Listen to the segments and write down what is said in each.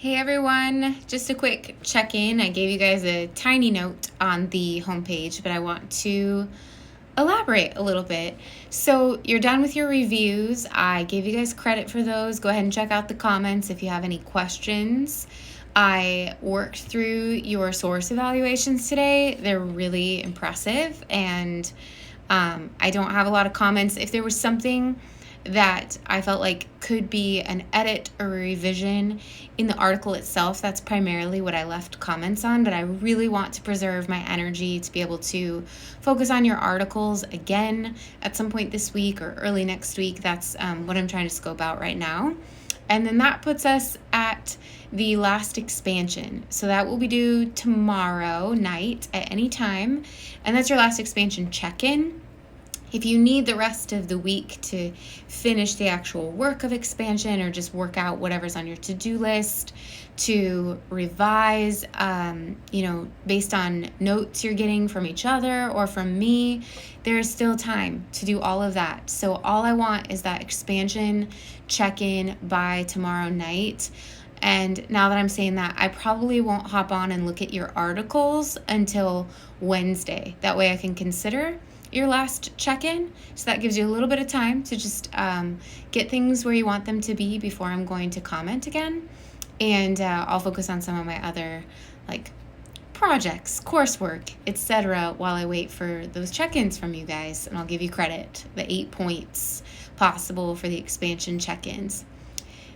Hey everyone, just a quick check-in. I gave you guys a tiny note on the homepage, but I want to elaborate a little bit. So you're done with your reviews. I gave you guys credit for those. Go ahead and check out the comments if you have any questions. I worked through your source evaluations today. They're really impressive, and I don't have a lot of comments. If there was something that I felt like could be an edit or a revision in the article itself, that's primarily what I left comments on, but I really want to preserve my energy to be able to focus on your articles again at some point this week or early next week. That's what I'm trying to scope out right now. And then that puts us at the last expansion. So that will be due tomorrow night at any time. And that's your last expansion check-in. If you need the rest of the week to finish the actual work of expansion or just work out whatever's on your to-do list, to revise, based on notes you're getting from each other or from me, there is still time to do all of that. So all I want is that expansion check-in by tomorrow night. And now that I'm saying that, I probably won't hop on and look at your articles until Wednesday. That way I can consider your last check-in. So that gives you a little bit of time to just get things where you want them to be before I'm going to comment again. And I'll focus on some of my other projects, coursework, etc. while I wait for those check-ins from you guys. And I'll give you credit, the 8 points possible for the expansion check-ins.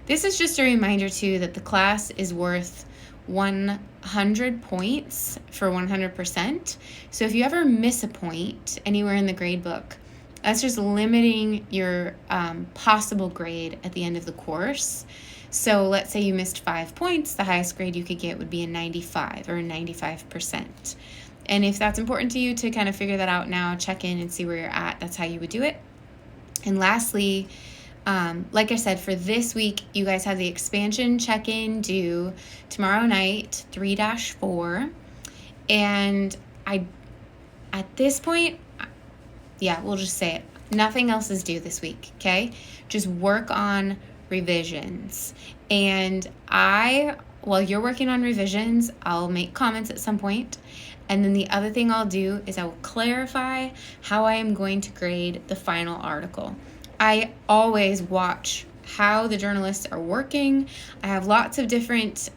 This is just a reminder too that the class is worth 100 points for 100%. So if you ever miss a point anywhere in the grade book, that's just limiting your possible grade at the end of the course. So let's say you missed 5 points, the highest grade you could get would be a 95 or a 95%. And if that's important to you to kind of figure that out now, check in and see where you're at. That's how you would do it. And lastly, like I said, for this week, you guys have the expansion check-in due tomorrow night, 3-4. And at this point, we'll just say it. Nothing else is due this week, okay? Just work on revisions. And while you're working on revisions, I'll make comments at some point. And then the other thing I'll do is I will clarify how I am going to grade the final article. I always watch how the journalists are working. I have lots of different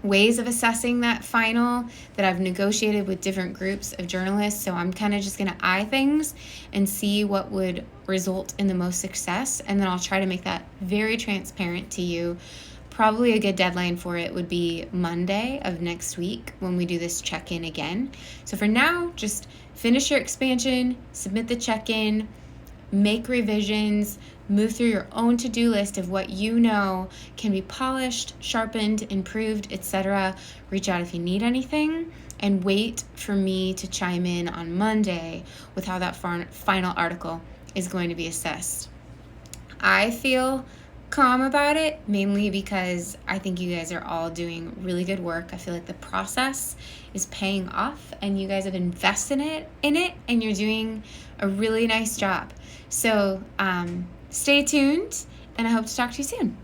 ways of assessing that final that I've negotiated with different groups of journalists. So I'm kind of just going to eye things and see what would result in the most success. And then I'll try to make that very transparent to you. Probably a good deadline for it would be Monday of next week when we do this check-in again. So for now, just finish your expansion, submit the check-in, make revisions, move through your own to-do list of what you know can be polished, sharpened, improved, etc. Reach out if you need anything, and wait for me to chime in on Monday with how that final article is going to be assessed. I feel calm about it, mainly because I think you guys are all doing really good work. I feel like the process is paying off and you guys have invested in it and you're doing a really nice job. So stay tuned and I hope to talk to you soon.